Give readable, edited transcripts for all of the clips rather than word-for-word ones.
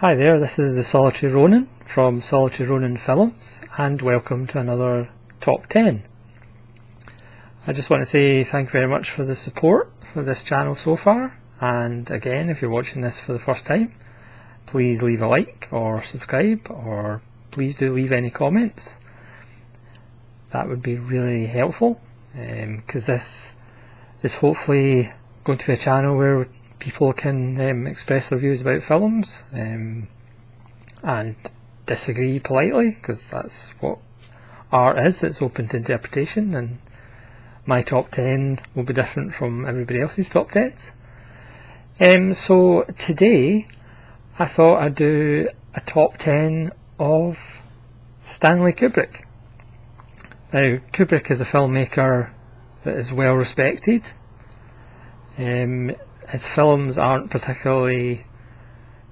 Hi there, this is the Solitary Ronin from Solitary Ronin Films, and welcome to another Top 10. I just want to say thank you very much for the support for this channel so far, and again, if you're watching this for the first time, please leave a like or subscribe, or please do leave any comments. That would be really helpful, because this is hopefully going to be a channel where people can express their views about films and disagree politely, because that's what art is. It's open to interpretation, and my top 10 will be different from everybody else's top 10s. So today I thought I'd do a top 10 of Stanley Kubrick. Now, Kubrick is a filmmaker that is well respected. His films aren't particularly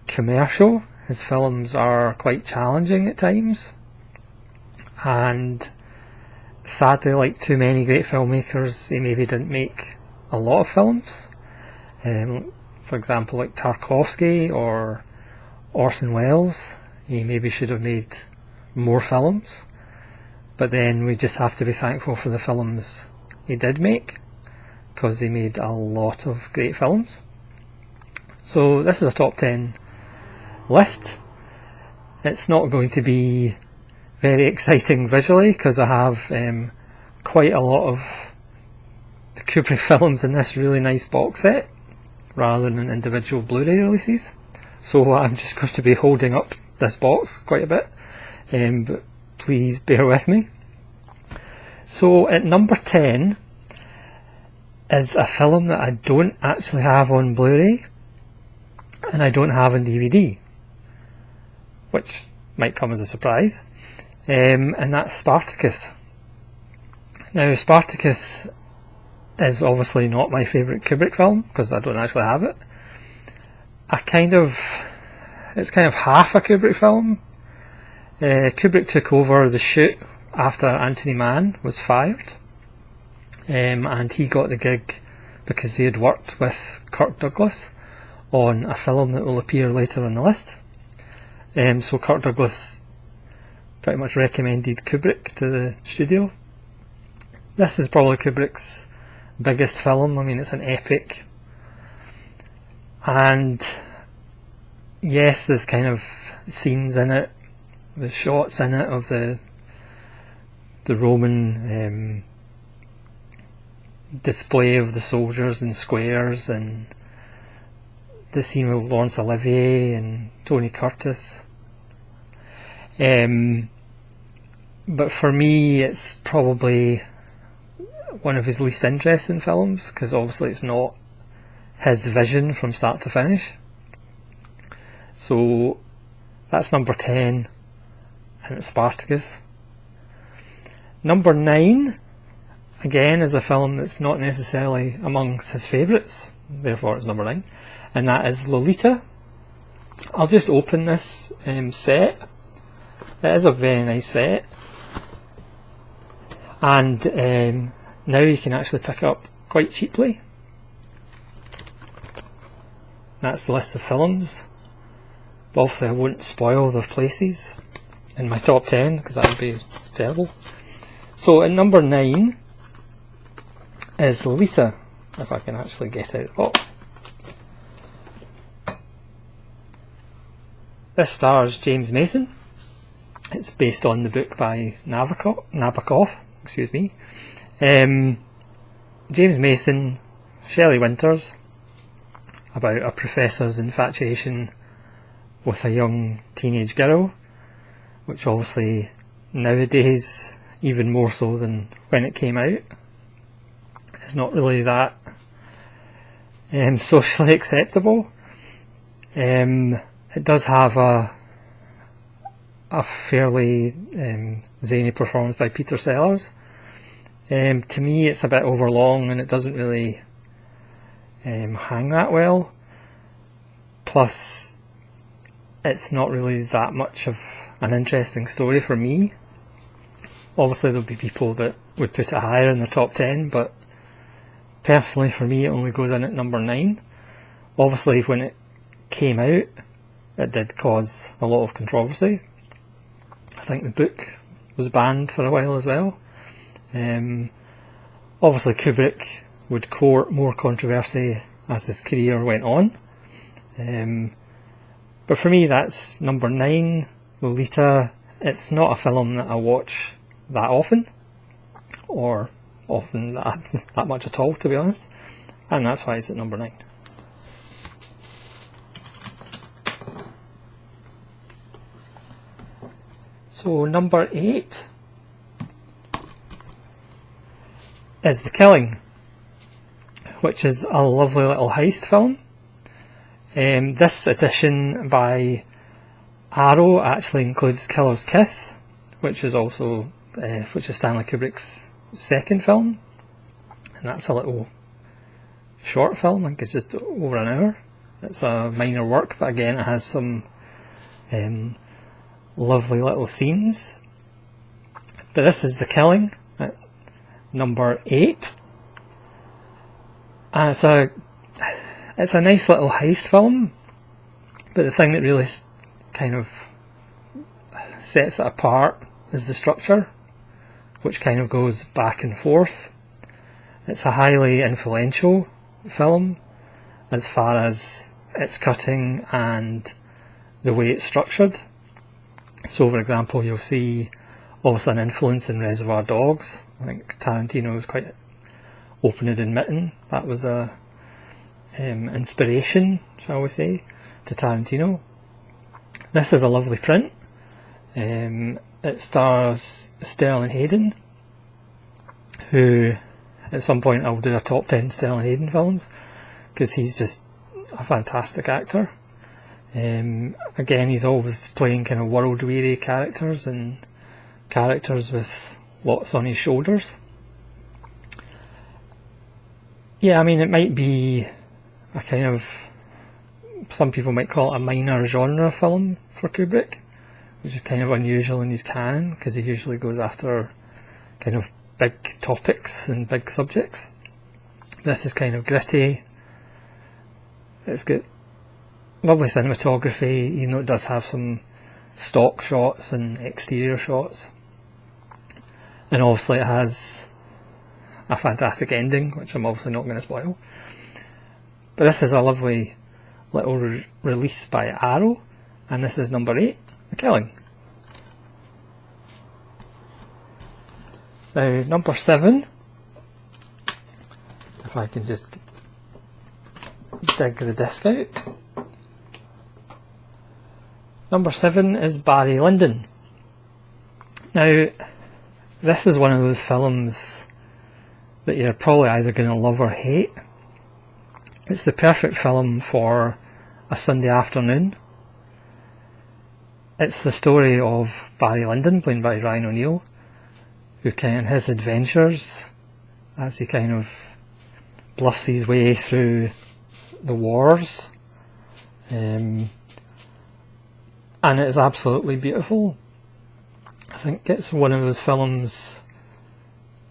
commercial. His films are quite challenging at times, and sadly, like too many great filmmakers, he maybe didn't make a lot of films. For example, like Tarkovsky or Orson Welles, he maybe should have made more films, but then we just have to be thankful for the films he did make, because he made a lot of great films. So this is a top 10 list. It's not going to be very exciting visually, because I have quite a lot of the Kubrick films in this really nice box set rather than individual Blu-ray releases. So I'm just going to be holding up this box quite a bit, but please bear with me. So at number 10 is a film that I don't actually have on Blu-ray and I don't have on DVD, which might come as a surprise, and that's Spartacus. Now, Spartacus is obviously not my favourite Kubrick film, because I don't actually have it. It's kind of half a Kubrick film. Kubrick took over the shoot after Anthony Mann was fired, and he got the gig because he had worked with Kirk Douglas on a film that will appear later on the list. So Kirk Douglas pretty much recommended Kubrick to the studio. This is probably Kubrick's biggest film. I mean, it's an epic, and yes, there's kind of scenes in it, the shots in it of the Roman display of the soldiers in squares, and the scene with Laurence Olivier and Tony Curtis. But for me, it's probably one of his least interesting films, because obviously it's not his vision from start to finish. So that's number 10, and it's Spartacus. Number 9, again, is a film that's not necessarily amongst his favourites, therefore it's number 9, and that is Lolita. I'll just open this set. It is a very nice set, and now you can actually pick it up quite cheaply. That's the list of films, but obviously I won't spoil their places in my top 10, because that would be terrible. So at number 9 is Lolita, if I can actually get out. Oh, this stars James Mason. It's based on the book by Nabokov. James Mason, Shelley Winters, about a professor's infatuation with a young teenage girl, which obviously nowadays, even more so than when it came out, is not really that socially acceptable. It does have a fairly zany performance by Peter Sellers. To me, it's a bit overlong, and it doesn't really hang that well. Plus, it's not really that much of an interesting story for me. Obviously, there'll be people that would put it higher in their top 10, but personally for me it only goes in at number 9. Obviously, when it came out, it did cause a lot of controversy. I think the book was banned for a while as well. Obviously Kubrick would court more controversy as his career went on. But for me, that's number 9, Lolita. It's not a film that I watch that often, or often that much at all, to be honest, and that's why it's at number 9. So number 8 is The Killing, which is a lovely little heist film. This edition by Arrow actually includes Killer's Kiss, which is Stanley Kubrick's second film, and that's a little short film. I think it's just over an hour. It's a minor work, but again it has some lovely little scenes. But this is The Killing at number 8, and it's a nice little heist film, but the thing that really kind of sets it apart is the structure, which kind of goes back and forth. It's a highly influential film as far as its cutting and the way it's structured. So for example, you'll see also an influence in Reservoir Dogs. I think Tarantino was quite open in admitting that was a inspiration, shall we say, to Tarantino. This is a lovely print. It stars Sterling Hayden, who at some point I'll do a top 10 Sterling Hayden films, because he's just a fantastic actor. Again, he's always playing kind of world-weary characters and characters with lots on his shoulders. Yeah, I mean, it might be a kind of, some people might call it a minor genre film for Kubrick, which is kind of unusual in his canon, because he usually goes after kind of big topics and big subjects. This is kind of gritty. It's got lovely cinematography, even though it does have some stock shots and exterior shots. And obviously it has a fantastic ending, which I'm obviously not going to spoil. But this is a lovely little release by Arrow, and this is number 8, The Killing. Now, number 7, if I can just dig the disc out. Number 7 is Barry Lyndon. Now, this is one of those films that you're probably either going to love or hate. It's the perfect film for a Sunday afternoon. It's the story of Barry Lyndon, played by Ryan O'Neill, who kind of his adventures as he kind of bluffs his way through the wars. And it's absolutely beautiful. I think it's one of those films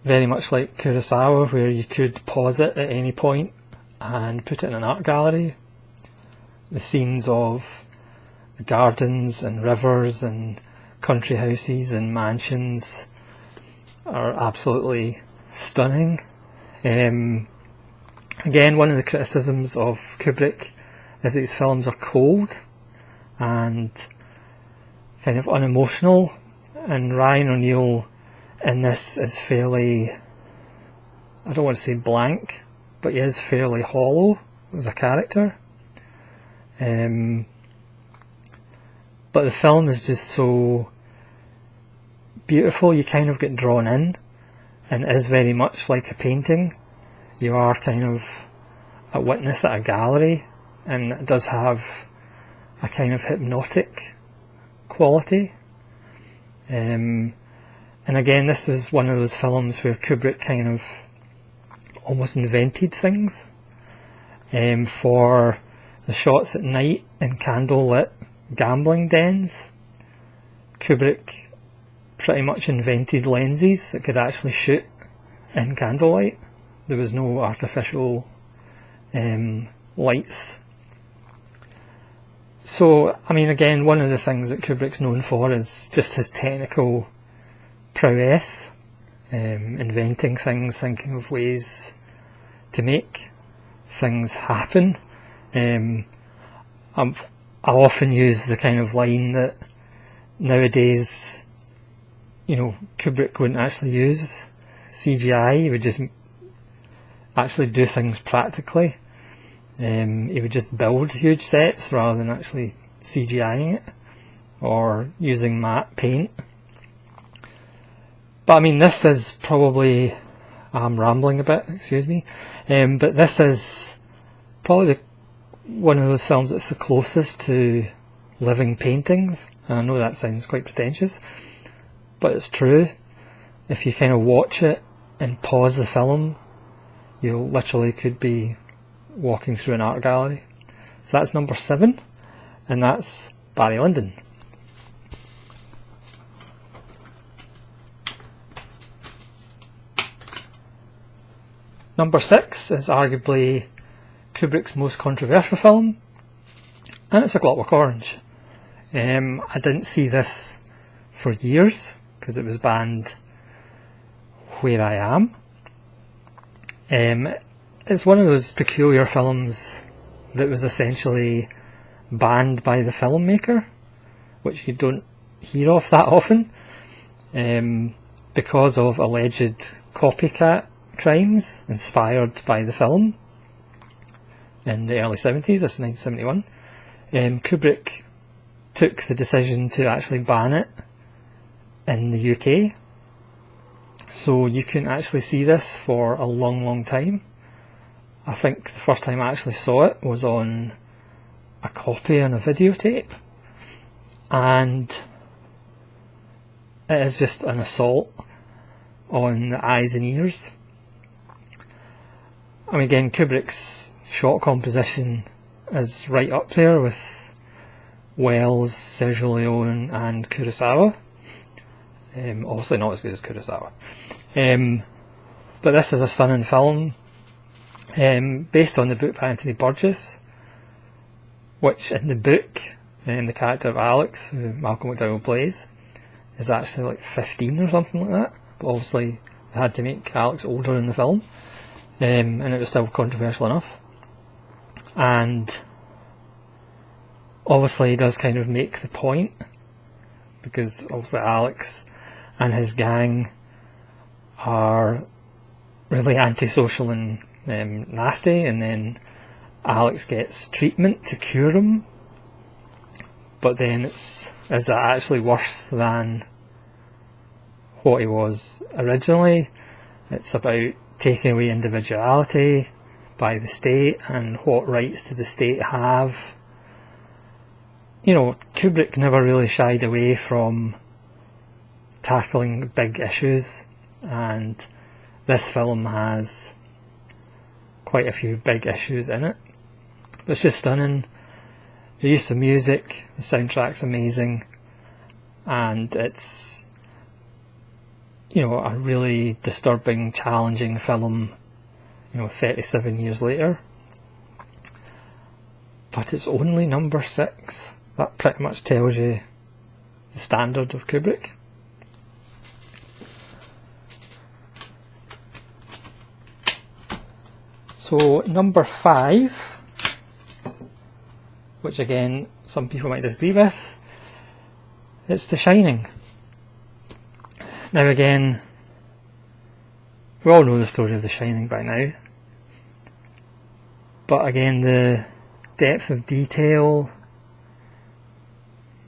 very much like Kurosawa, where you could pause it at any point and put it in an art gallery. The scenes of the gardens and rivers and country houses and mansions are absolutely stunning. Again, one of the criticisms of Kubrick is that his films are cold and kind of unemotional, and Ryan O'Neill in this is fairly, I don't want to say blank, but he is fairly hollow as a character. But the film is just so beautiful, you kind of get drawn in, and it is very much like a painting. You are kind of a witness at a gallery, and it does have a kind of hypnotic quality. And again, this was one of those films where Kubrick kind of almost invented things. For the shots at night in candlelit gambling dens, Kubrick pretty much invented lenses that could actually shoot in candlelight. There was no artificial lights. So, I mean, again, one of the things that Kubrick's known for is just his technical prowess, inventing things, thinking of ways to make things happen. I often use the kind of line that nowadays, Kubrick wouldn't actually use CGI, he would just actually do things practically. He would just build huge sets rather than actually CGIing it or using matte paint. But I mean, this is probably, I'm rambling a bit, excuse me, but this is probably one of those films that's the closest to living paintings. And I know that sounds quite pretentious, but it's true. If you kind of watch it and pause the film, you literally could be walking through an art gallery. So that's number 7, and that's Barry Lyndon. Number 6 is arguably Kubrick's most controversial film, and it's A Clockwork Orange. I didn't see this for years because it was banned where I am. It's one of those peculiar films that was essentially banned by the filmmaker, which you don't hear of that often, because of alleged copycat crimes inspired by the film in the early 70s, that's 1971. Kubrick took the decision to actually ban it in the UK, so you can actually see this for a long time. I think the first time I actually saw it was on a copy on a videotape, and it is just an assault on the eyes and ears. I mean, again, Kubrick's shot composition is right up there with Wells, Sergio Leone and Kurosawa. Obviously not as good as Kurosawa. But this is a stunning film, based on the book by Anthony Burgess, which in the book, the character of Alex, who Malcolm McDowell plays, is actually like 15 or something like that. But obviously they had to make Alex older in the film, and it was still controversial enough. And obviously he does kind of make the point, because obviously Alex and his gang are really antisocial and nasty, and then Alex gets treatment to cure him, but then is that actually worse than what he was originally? It's about taking away individuality by the state and what rights do the state have. Kubrick never really shied away from tackling big issues, and this film has quite a few big issues in it. But it's just stunning. The use of music, the soundtrack's amazing, and it's a really disturbing, challenging film 37 years later. But it's only number 6. That pretty much tells you the standard of Kubrick. So number 5, which again some people might disagree with, it's The Shining. Now again, we all know the story of The Shining by now, but again, the depth of detail,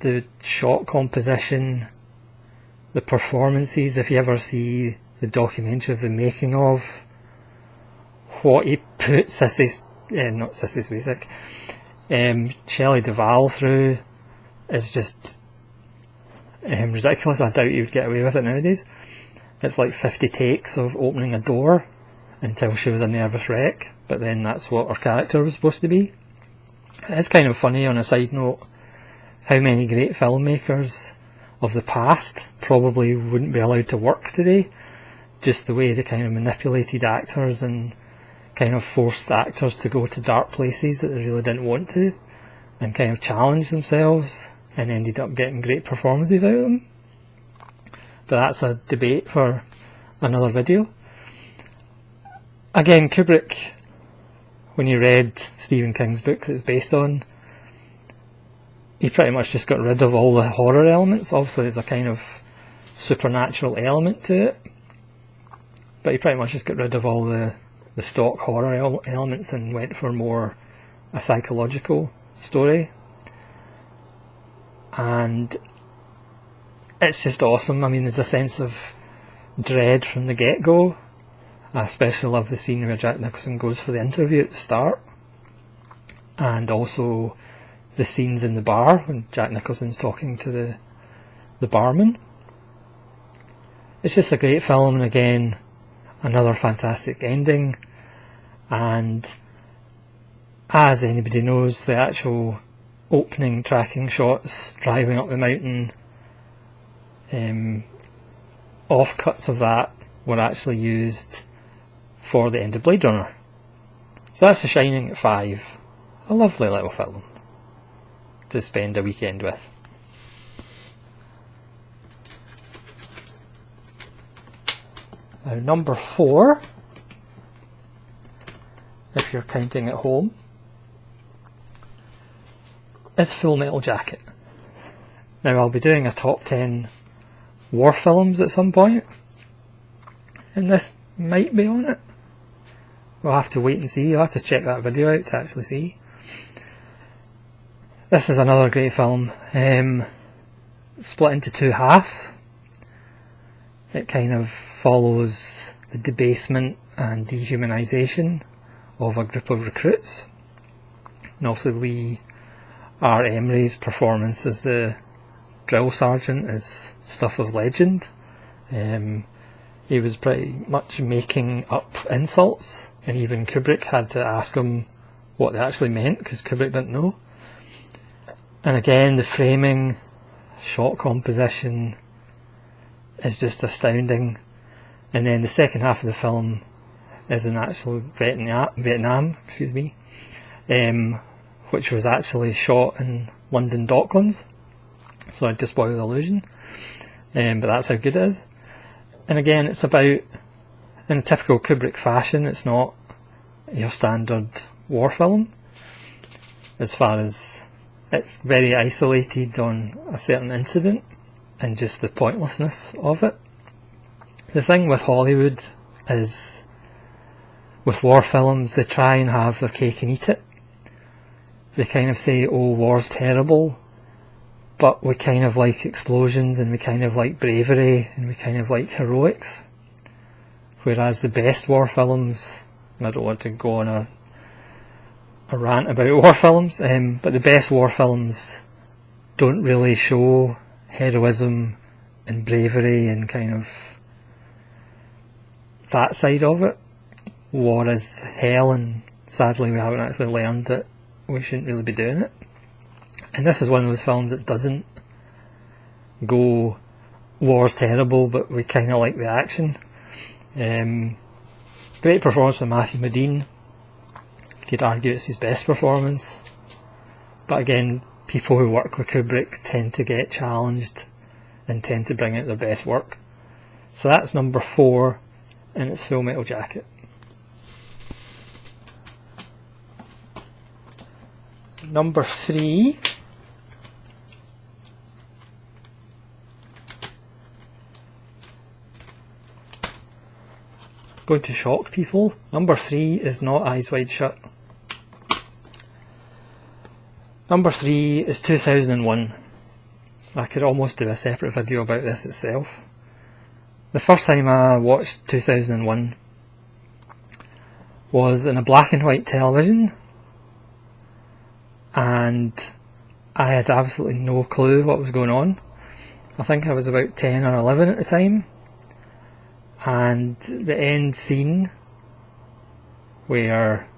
the shot composition, the performances, if you ever see the documentary of the making of, what he put Shelley Duvall through is just ridiculous. I doubt you would get away with it nowadays. It's like 50 takes of opening a door until she was a nervous wreck, but then that's what her character was supposed to be. It's kind of funny, on a side note, how many great filmmakers of the past probably wouldn't be allowed to work today. Just the way they kind of manipulated actors and kind of forced actors to go to dark places that they really didn't want to. and kind of challenged themselves and ended up getting great performances out of them. But that's a debate for another video. Again, Kubrick, when you read Stephen King's book that it's based on, he pretty much just got rid of all the horror elements. Obviously there's a kind of supernatural element to it, but he pretty much just got rid of all the stock horror elements and went for more a psychological story. And it's just awesome. I mean, there's a sense of dread from the get-go. I especially love the scene where Jack Nicholson goes for the interview at the start, and also the scenes in the bar when Jack Nicholson's talking to the barman. It's just a great film, and again, another fantastic ending. And as anybody knows, the actual opening tracking shots driving up the mountain, offcuts of that were actually used for the end of Blade Runner. So that's The Shining at 5. A lovely little film to spend a weekend with. Now, number 4, if you're counting at home, is Full Metal Jacket. Now, I'll be doing a top 10 war films at some point, and this might be on it. We'll have to wait and see. You'll have to check that video out to actually see. This is another great film, split into 2 halves. It kind of follows the debasement and dehumanisation of a group of recruits, and also Lee R. Emery's performance as the drill sergeant is stuff of legend. He was pretty much making up insults, and even Kubrick had to ask him what they actually meant, because Kubrick didn't know. And again, the framing, shot composition is just astounding. And then the second half of the film is in actual Vietnam, which was actually shot in London Docklands. So I'd spoil the illusion, but that's how good it is. And again, it's about, in typical Kubrick fashion, it's not your standard war film, as far as it's very isolated on a certain incident and just the pointlessness of it. The thing with Hollywood is, with war films, they try and have their cake and eat it. They kind of say, oh, war's terrible, but we kind of like explosions, and we kind of like bravery, and we kind of like heroics. Whereas the best war films, and I don't want to go on a rant about war films, but the best war films don't really show heroism and bravery and kind of that side of it. War is hell, and sadly we haven't actually learned that we shouldn't really be doing it. And this is one of those films that doesn't go, war's terrible, but we kind of like the action. Great performance from Matthew Modine. You could argue it's his best performance. But again, people who work with Kubrick tend to get challenged and tend to bring out their best work. So that's number 4, and it's Full Metal Jacket. Number 3 going to shock people. Number 3 is not Eyes Wide Shut. Number 3 is 2001. I could almost do a separate video about this itself. The first time I watched 2001 was in a black and white television, and I had absolutely no clue what was going on. I think I was about 10 or 11 at the time, and the end scene where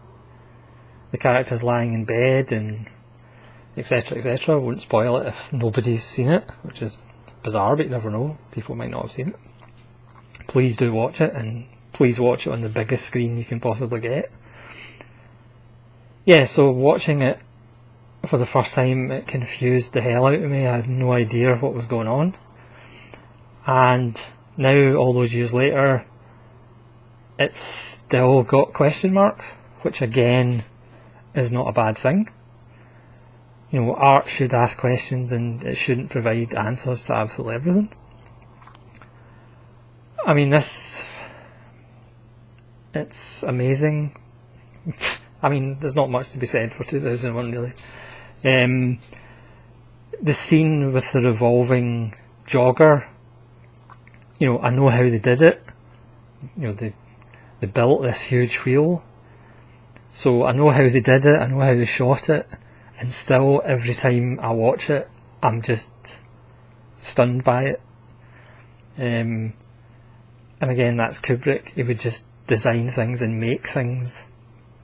the character's lying in bed and etc, etc, I won't spoil it if nobody's seen it, which is bizarre, but you never know, people might not have seen it. Please do watch it, and please watch it on the biggest screen you can possibly get. Yeah, so watching it for the first time, it confused the hell out of me. I had no idea what was going on. And now, all those years later, it's still got question marks, which again is not a bad thing. You know, art should ask questions and it shouldn't provide answers to absolutely everything. I mean, it's amazing. I mean, there's not much to be said for 2001 really. The scene with the revolving jogger, you know, I know how they did it. You know, they built this huge wheel, so I know how they did it, I know how they shot it, and still every time I watch it I'm just stunned by it. And again, that's Kubrick. He would just design things and make things.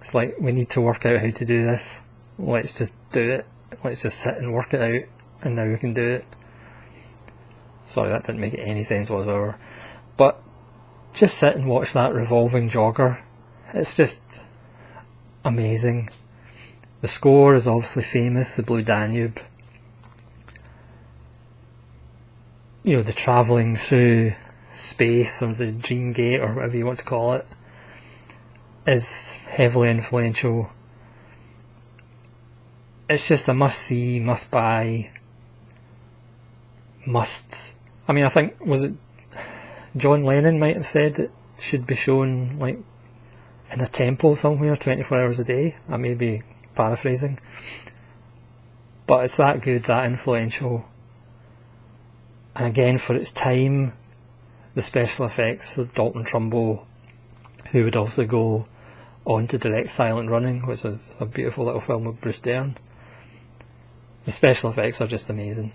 It's like, we need to work out how to do this, let's just do it, let's just sit and work it out, and now we can do it. Sorry, that didn't make any sense whatsoever, but just sit and watch that revolving jogger. It's just amazing. The score is obviously famous, the Blue Danube. You know, the travelling through space, or the Dream Gate, or whatever you want to call it, is heavily influential. It's just a must-see, must-buy, I mean, I think, was it John Lennon might have said it should be shown like in a temple somewhere 24 hours a day. I may be paraphrasing, but it's that good, that influential. And again, for its time, the special effects of Dalton Trumbo, who would also go on to direct Silent Running, which is a beautiful little film with Bruce Dern. The special effects are just amazing.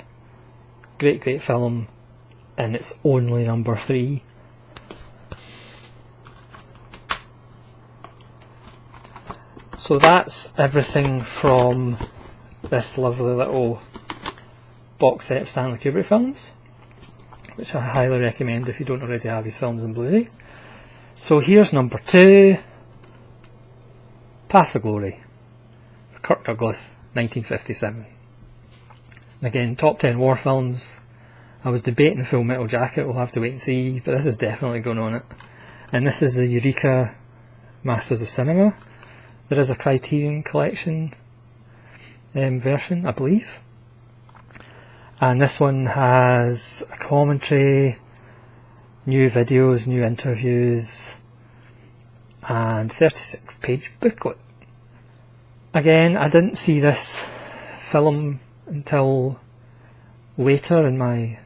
Great film, and it's only number 3. So that's everything from this lovely little box set of Stanley Kubrick films, which I highly recommend if you don't already have his films on Blu-ray. So here's number 2, Paths of Glory, Kirk Douglas, 1957. And again, top 10 war films. I was debating Full Metal Jacket, we'll have to wait and see, but this is definitely going on it. And this is the Eureka Masters of Cinema. There is a Criterion Collection version, I believe. And this one has a commentary, new videos, new interviews, and 36-page booklet. Again, I didn't see this film until later in my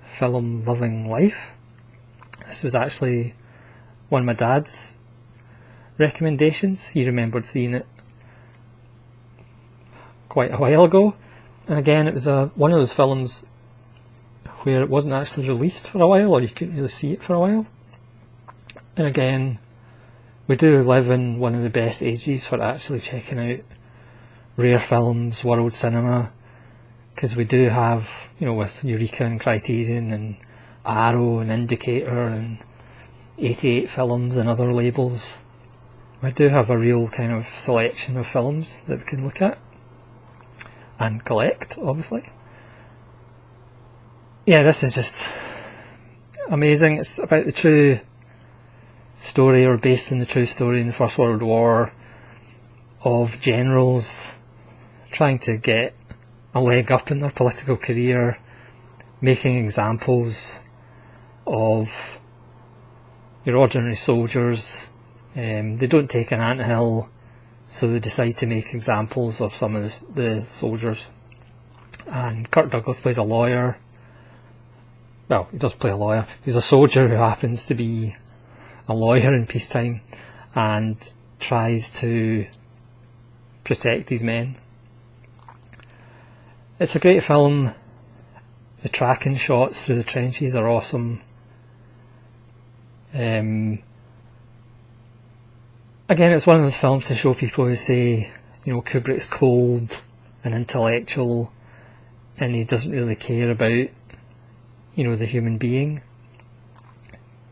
film loving life. This was actually one of my dad's recommendations. He remembered seeing it quite a while ago, and again, it was one of those films where it wasn't actually released for a while, or you couldn't really see it for a while. And again, we do live in one of the best ages for actually checking out rare films, world cinema, because we do have, you know, with Eureka and Criterion and Arrow and Indicator and 88 Films and other labels, we do have a real kind of selection of films that we can look at and collect, obviously. Yeah, this is just amazing. It's about the true story, or based on the true story in the First World War, of generals trying to get a leg up in their political career, making examples of your ordinary soldiers. They don't take an anthill, so they decide to make examples of some of the soldiers. And Kirk Douglas plays a lawyer. Well, he does play a lawyer. He's a soldier who happens to be a lawyer in peacetime and tries to protect these men. It's a great film. The tracking shots through the trenches are awesome. Again, it's one of those films to show people who say, you know, Kubrick's cold and intellectual and he doesn't really care about, you know, the human being.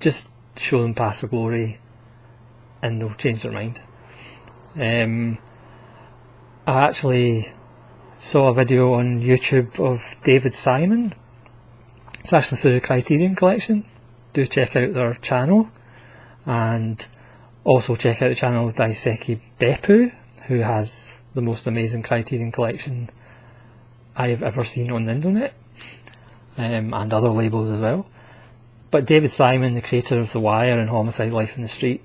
Just show them Paths of Glory and they'll change their mind. I actually saw a video on YouTube of David Simon. It's actually through the Criterion Collection. Do check out their channel, and also check out the channel of Daiseki Beppu, who has the most amazing Criterion Collection I have ever seen on the internet, and other labels as well. But David Simon, the creator of The Wire and Homicide: Life in the Street,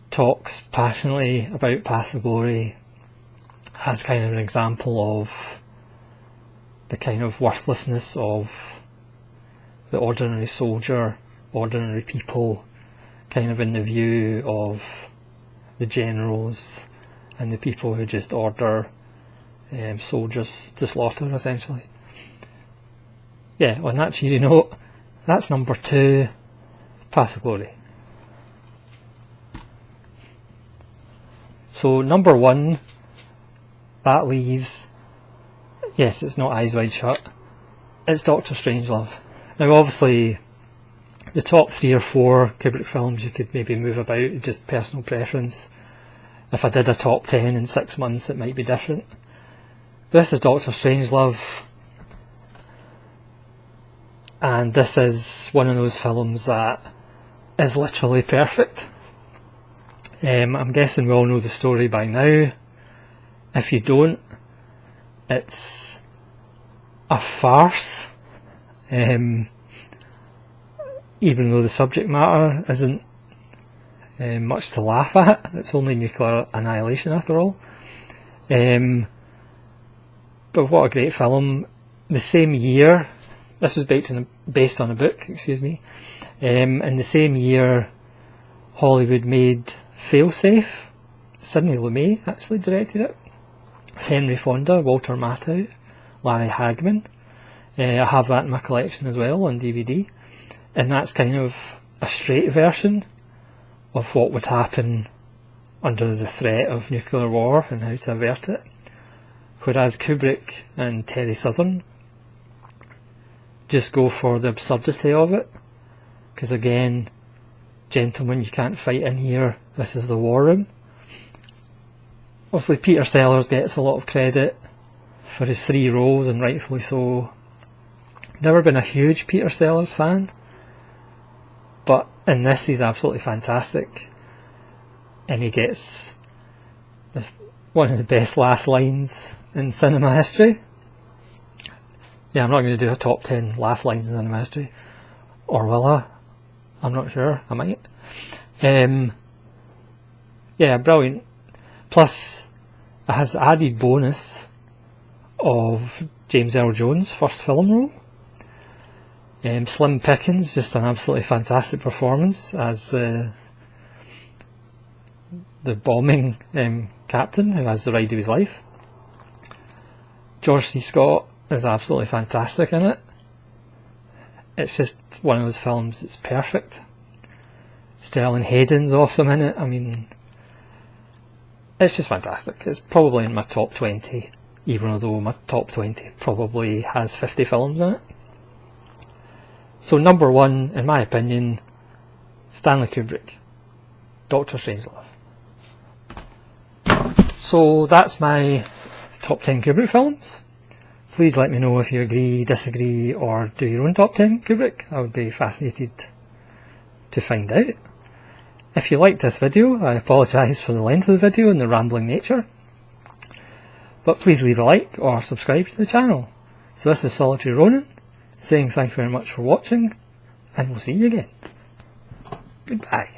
talks passionately about Passive Glory as kind of an example of the kind of worthlessness of the ordinary soldier, ordinary people, kind of in the view of the generals and the people who just order soldiers to slaughter, essentially. Yeah, on that cheery note, that's number 2, Passive Glory. So number 1, that leaves, yes, it's not Eyes Wide Shut, it's Doctor Strangelove. Now obviously the top 3 or 4 Kubrick films you could maybe move about, just personal preference. If I did a top 10 in 6 months it might be different. This is Doctor Strangelove, and this is one of those films that is literally perfect. I'm guessing we all know the story by now. If you don't, it's a farce, even though the subject matter isn't much to laugh at. It's only nuclear annihilation after all. But what a great film. The same year, this was based on a book, excuse me. In the same year, Hollywood made Failsafe. Sidney Lumet actually directed it. Henry Fonda, Walter Matthau, Larry Hagman. I have that in my collection as well on DVD. And that's kind of a straight version of what would happen under the threat of nuclear war and how to avert it. Whereas Kubrick and Terry Southern just go for the absurdity of it. Because again, gentlemen, you can't fight in here, this is the war room. Obviously Peter Sellers gets a lot of credit for his 3 roles, and rightfully so. Never been a huge Peter Sellers fan, but in this he's absolutely fantastic, and he gets one of the best last lines in cinema history. Yeah, I'm not going to do a top 10 last lines in cinema history, or will I? I'm not sure, I might. Yeah, brilliant. Plus, it has the added bonus of James Earl Jones' first film role. Slim Pickens, just an absolutely fantastic performance as the bombing captain who has the ride of his life. George C. Scott is absolutely fantastic in it. It's just one of those films that's perfect. Sterling Hayden's awesome in it. I mean, it's just fantastic. It's probably in my top 20, even though my top 20 probably has 50 films in it. So number 1, in my opinion, Stanley Kubrick, Doctor Strangelove. So that's my top 10 Kubrick films. Please let me know if you agree, disagree, or do your own top 10 Kubrick. I would be fascinated to find out. If you liked this video, I apologise for the length of the video and the rambling nature. But please leave a like or subscribe to the channel. So this is Solitary Ronin, saying thank you very much for watching, and we'll see you again. Goodbye.